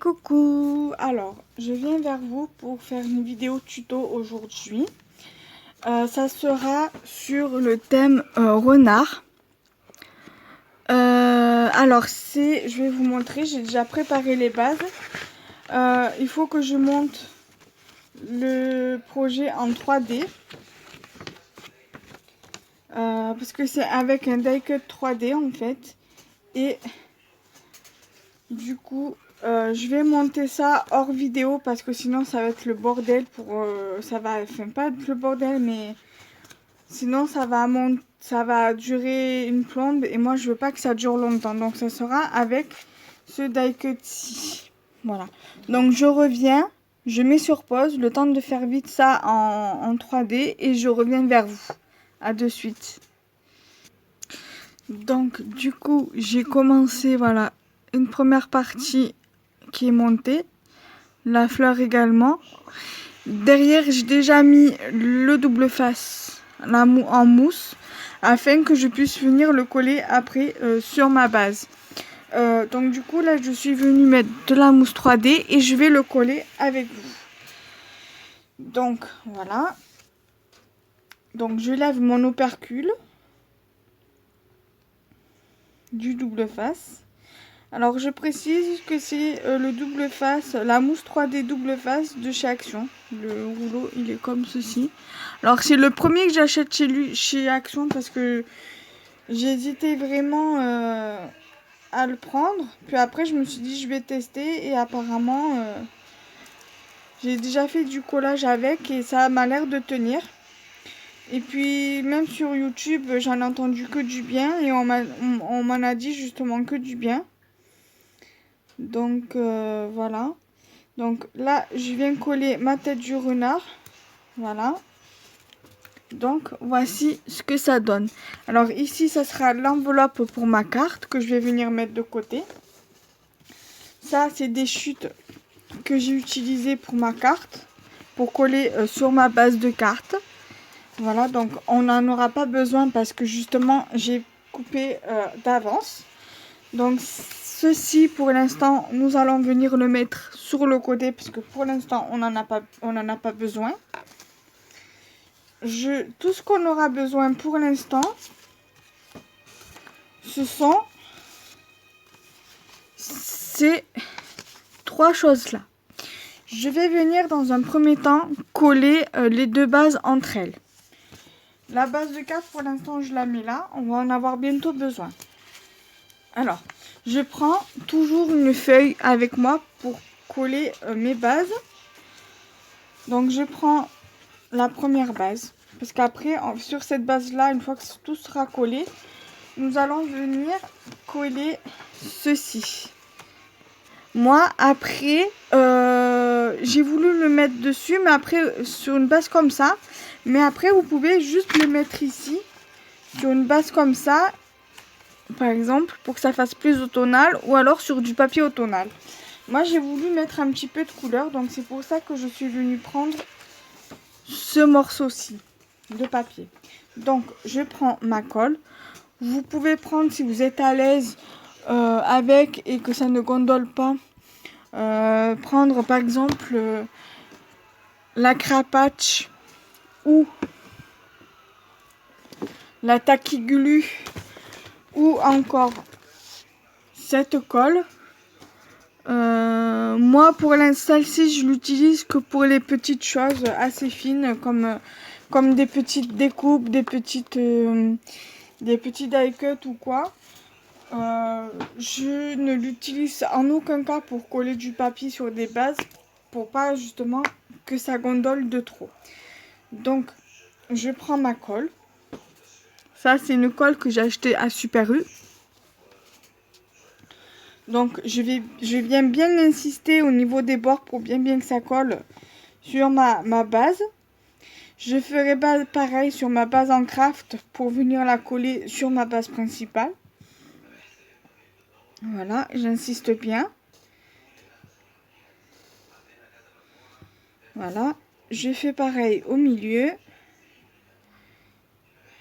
Coucou! Alors, je viens vers vous pour faire une vidéo tuto aujourd'hui. Ça sera sur le thème renard. Je vais vous montrer, j'ai déjà préparé les bases. Il faut que je monte le projet en 3D. Parce que c'est avec un die-cut 3D en fait. Et du coup, je vais monter ça hors vidéo parce que sinon ça va être le bordel enfin pas être le bordel, mais sinon ça va durer une plombe et moi je veux pas que ça dure longtemps. Donc ça sera avec ce die-cut-ci. Voilà. Donc je reviens, je mets sur pause, le temps de faire vite ça en 3D et je reviens vers vous. À de suite. Donc du coup, j'ai commencé, voilà, une première partie qui est montée, la fleur également. Derrière, j'ai déjà mis le double face en mousse afin que je puisse venir le coller après sur ma base. Donc du coup, là, je suis venue mettre de la mousse 3D et je vais le coller avec vous. Donc voilà. Donc je lève mon opercule du double face. Alors je précise que c'est le double face, la mousse 3D double face de chez Action. Le rouleau il est comme ceci. Alors c'est le premier que j'achète chez Action parce que j'hésitais vraiment à le prendre. Puis après je me suis dit je vais tester et apparemment j'ai déjà fait du collage avec et ça m'a l'air de tenir. Et puis même sur YouTube j'en ai entendu que du bien et on m'en a dit justement que du bien. Donc voilà. Donc là, je viens coller ma tête du renard. Voilà. Donc voici ce que ça donne. Alors ici, ça sera l'enveloppe pour ma carte que je vais venir mettre de côté. Ça, c'est des chutes que j'ai utilisées pour ma carte. Pour coller sur ma base de carte. Voilà, donc on n'en aura pas besoin parce que justement, j'ai coupé d'avance. Donc ceci pour l'instant nous allons venir le mettre sur le côté parce que pour l'instant on n'en a pas besoin. Tout ce qu'on aura besoin pour l'instant ce sont ces trois choses là. Je vais venir dans un premier temps coller les deux bases entre elles. La base de carte pour l'instant je la mets là, on va en avoir bientôt besoin. Alors, je prends toujours une feuille avec moi pour coller mes bases. Donc, je prends la première base. Parce qu'après, sur cette base-là, une fois que tout sera collé, nous allons venir coller ceci. Moi, après, j'ai voulu le mettre dessus, mais après, sur une base comme ça. Mais après, vous pouvez juste le mettre ici, sur une base comme ça. Par exemple, pour que ça fasse plus automnal ou alors sur du papier automnal. Moi, j'ai voulu mettre un petit peu de couleur, donc c'est pour ça que je suis venue prendre ce morceau-ci de papier. Donc, je prends ma colle. Vous pouvez prendre, si vous êtes à l'aise avec et que ça ne gondole pas, prendre par exemple la Crapatch ou la Tacky Glue ou encore cette colle. Moi pour l'instant-ci je l'utilise que pour les petites choses assez fines comme des petites découpes, des petits die cut ou quoi. Je ne l'utilise en aucun cas pour coller du papier sur des bases pour pas justement que ça gondole de trop. Donc je prends ma colle. Ça c'est une colle que j'ai achetée à Super U. Donc je viens bien insister au niveau des bords pour bien que ça colle sur ma base. Je ferai pareil sur ma base en craft pour venir la coller sur ma base principale. Voilà, j'insiste bien. Voilà, je fais pareil au milieu.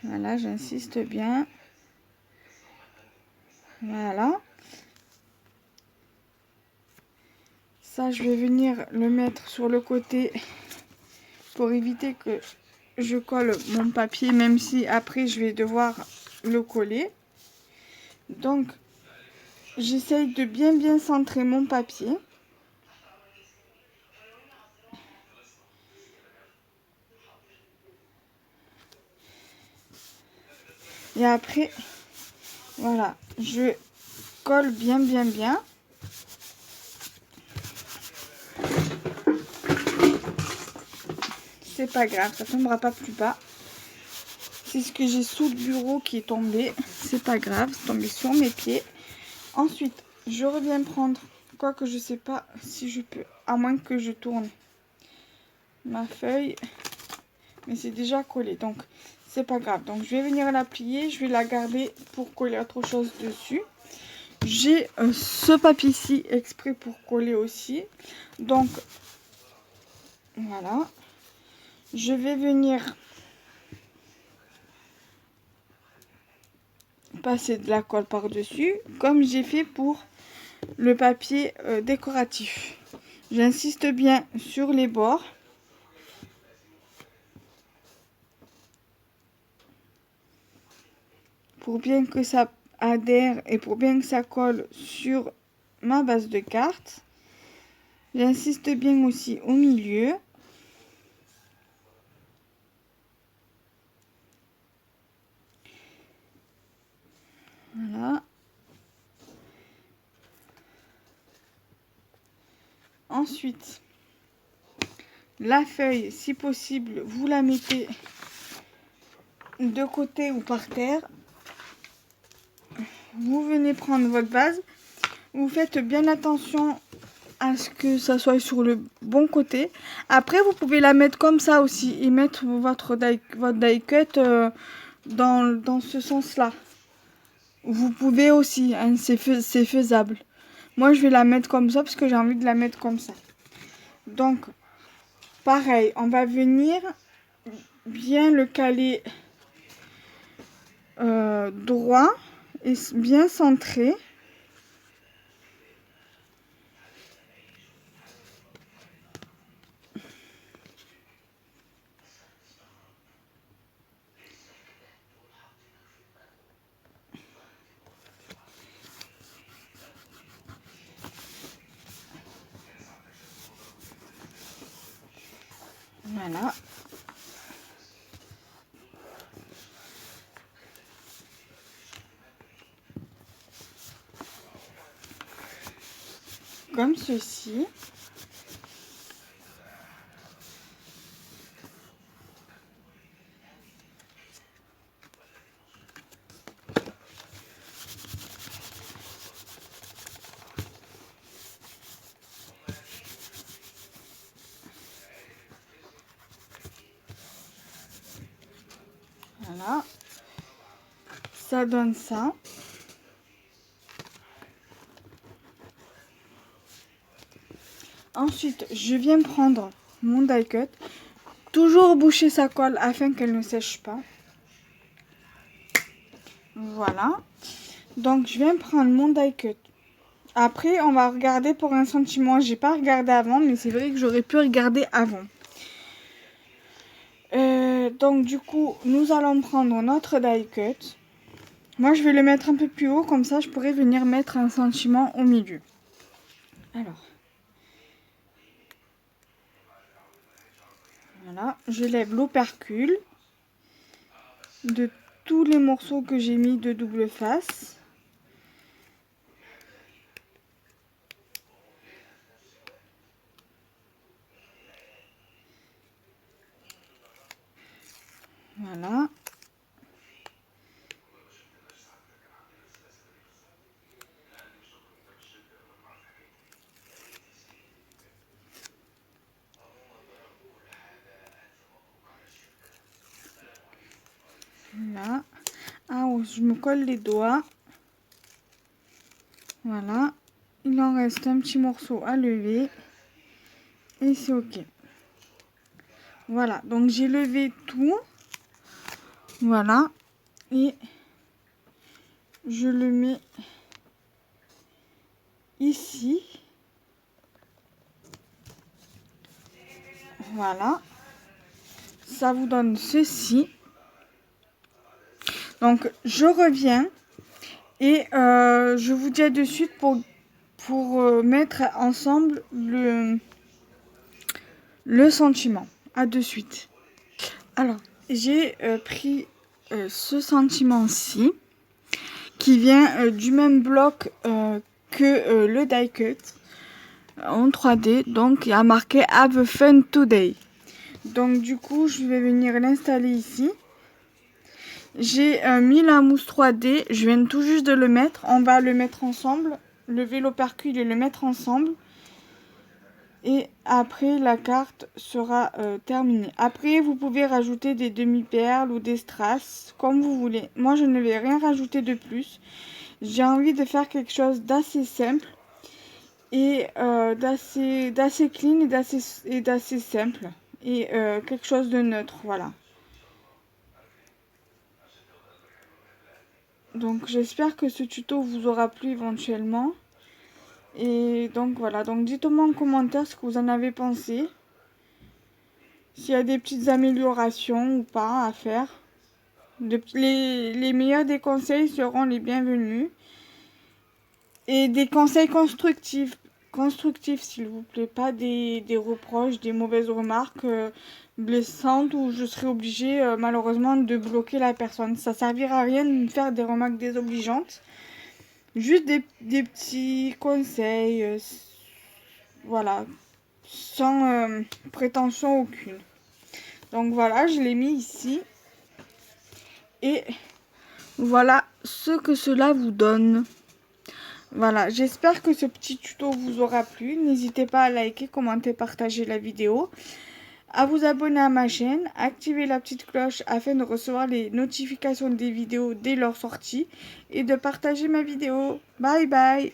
Voilà, j'insiste bien. Voilà. Ça, je vais venir le mettre sur le côté pour éviter que je colle mon papier, même si après je vais devoir le coller. Donc, j'essaye de bien centrer mon papier. Et après, voilà, je colle bien. C'est pas grave, ça tombera pas plus bas. C'est ce que j'ai sous le bureau qui est tombé. C'est pas grave, c'est tombé sur mes pieds. Ensuite, je reviens prendre, quoique je sais pas si je peux, à moins que je tourne ma feuille. Mais c'est déjà collé, donc c'est pas grave. Donc je vais venir la plier, je vais la garder pour coller autre chose dessus. J'ai ce papier-ci exprès pour coller aussi. Donc voilà. Je vais venir passer de la colle par-dessus, comme j'ai fait pour le papier décoratif. J'insiste bien sur les bords. Pour bien que ça adhère et pour bien que ça colle sur ma base de carte. J'insiste bien aussi au milieu. Voilà. Ensuite, la feuille, si possible, vous la mettez de côté ou par terre. Vous venez prendre votre base. Vous faites bien attention à ce que ça soit sur le bon côté. Après, vous pouvez la mettre comme ça aussi et mettre votre die cut dans ce sens-là. Vous pouvez aussi, hein, c'est faisable. Moi, je vais la mettre comme ça parce que j'ai envie de la mettre comme ça. Donc, pareil, on va venir bien le caler droit et bien centré. Voilà. Comme ceci. Voilà. Ça donne ça. Ensuite, je viens prendre mon die cut. Toujours boucher sa colle afin qu'elle ne sèche pas. Voilà. Donc, je viens prendre mon die cut. Après, on va regarder pour un sentiment. J'ai pas regardé avant, mais c'est vrai que j'aurais pu regarder avant. Donc, du coup, nous allons prendre notre die cut. Moi, je vais le mettre un peu plus haut. Comme ça, je pourrais venir mettre un sentiment au milieu. Alors. Voilà. Je lève l'opercule de tous les morceaux que j'ai mis de double face. Voilà. Là. Ah, je me colle les doigts. Voilà. Il en reste un petit morceau à lever. Et c'est ok. Voilà. Donc, j'ai levé tout. Voilà. Et je le mets ici. Voilà. Ça vous donne ceci. Donc, je reviens et je vous dis à de suite pour mettre ensemble le sentiment. À de suite. Alors, j'ai pris ce sentiment-ci qui vient du même bloc que le die cut en 3D. Donc, il y a marqué Have Fun Today. Donc, du coup, je vais venir l'installer ici. J'ai mis la mousse 3D, je viens tout juste de le mettre. On va le mettre ensemble, lever l'opercule et le mettre ensemble. Et après, la carte sera terminée. Après, vous pouvez rajouter des demi-perles ou des strass, comme vous voulez. Moi, je ne vais rien rajouter de plus. J'ai envie de faire quelque chose d'assez simple et d'assez clean et d'assez simple. Et quelque chose de neutre, voilà. Donc j'espère que ce tuto vous aura plu éventuellement. Et donc voilà, donc dites-moi en commentaire ce que vous en avez pensé. S'il y a des petites améliorations ou pas à faire. Les meilleurs des conseils seront les bienvenus. Et des conseils constructifs s'il vous plaît. Pas des reproches, des mauvaises remarques blessantes où je serai obligée malheureusement de bloquer la personne. Ça servira à rien de me faire des remarques désobligeantes. Juste des petits conseils, voilà, sans prétention aucune. Donc voilà, je l'ai mis ici. Et voilà ce que cela vous donne. Voilà, j'espère que ce petit tuto vous aura plu. N'hésitez pas à liker, commenter, partager la vidéo. À vous abonner à ma chaîne, activer la petite cloche afin de recevoir les notifications des vidéos dès leur sortie et de partager ma vidéo. Bye bye!